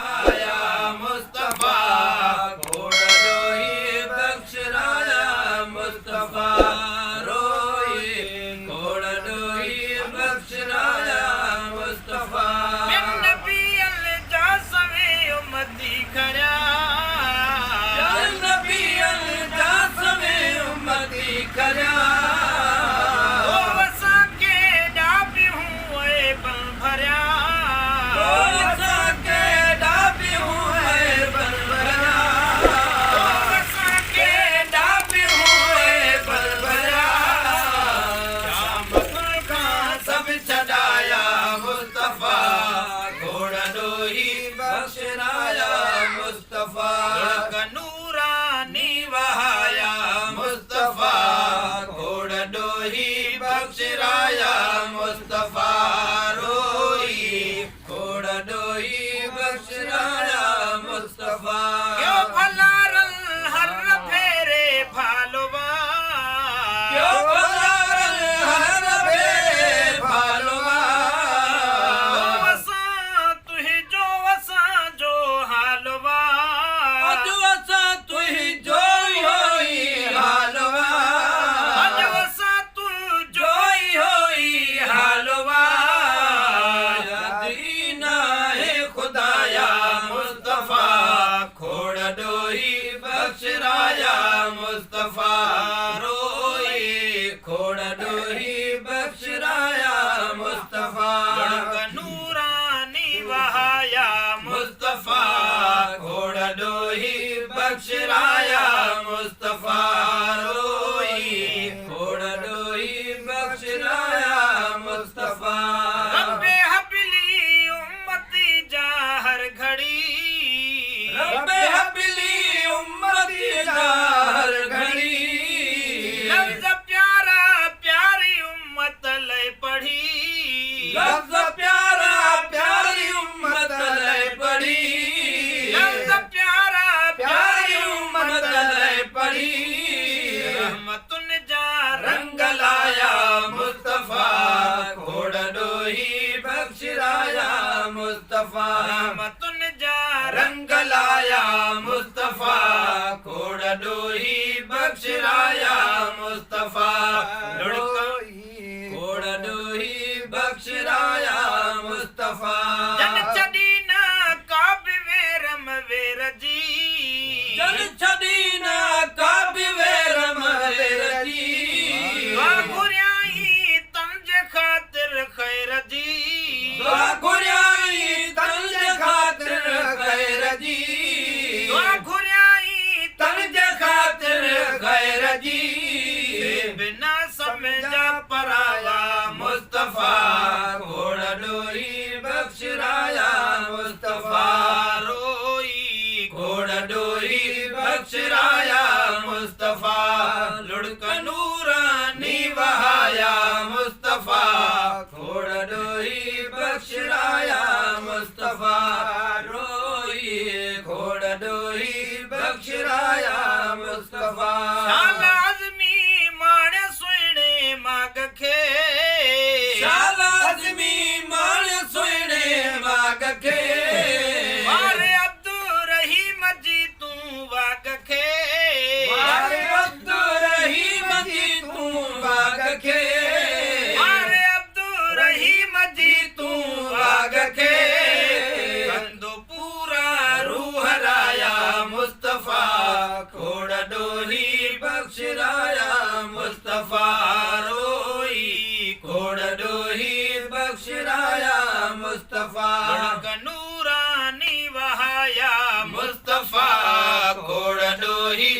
आया मुस्तफा घोड़ डोही बख्शराया मुस्तफा रोई घोड़ डोही बख्शराया मुस्तफा नबी अल जा सवे उम्मती खड़ा नबी अल जा सवे उम्मती खड़ा बख्शराया मुस्तफा नूरानी वहाया मुस्तफा घोड़ डोही बख्शराया मुस्तफा रोई घोड़ डोही बख्शराया मुस्तफा क्यों भला रल हर फेरे भालवा क्यों भला रल हर फेरे भालवा बख्शराया मुस्तफा रोई घोड़ डोही बख्शराया मुस्तफा नूरानी वहाया मुस्तफा घोड़ डोही बख्शराया मुस्तफा रोई घोड़ डोही बख्शराया मुस्तफा रब्बे हबली उम्मती जा हर घड़ी रब्बे हबली उम्मती जा हर घड़ी लफ्ज़ प्यारा प्यारी उम्मत लय पढ़ी लफ्ज़ प्यारा प्यारी उम्मत लय पढ़ी लफ्ज़ प्यारा प्यारी उम्मत लय पढ़ी रहमतुन जा रंग लाया मुस्तफा घोड़ डोही बख्शराया मुस्तफा रहमतुन जा रंग लाया मुस्तफा घोड़ डोही बख्शराया मुस्तफा घोड़ डोही बख्शराया मुस्तफा जन चदीना काब वेरम वेरजी जन छदीना काब वेरम वेरजी दुआ घुरियाई तंज खातिर खैर जी दुआ घुरियाई तंज खातिर खैर जी दुआ घुरियाई तंज खातिर खैर जी बिना समझा पराया मुस्तफा घोड़ डोही बख्शराया मुस्तफा रोई घोड़ डोही बख्शराया मुस्तफा लुढ़क नूरानी वहाया मुस्तफा घोड़ डोही बख्शराया मुस्तफा रोई घोड़ डोही बख्शराया मुस्तफा शाल आज़मी माण सुहिणे माग खे शाल आज़मी माण सुहिणे माग खे वारे अब्दुर्रहीम जी तूं वाग खे वारे अब्दुर्रहीम जी तूं वाग खे वारे अब्दुर्रहीम जी तूं वाग खे कंदो पूरा रूह राया मुस्तफा घोड़ डोही बख्शराया मुस्तफा रोई घोड़ डोही बख्शराया मुस्तफा नूरानी वहाया मुस्तफा घोड़ डोही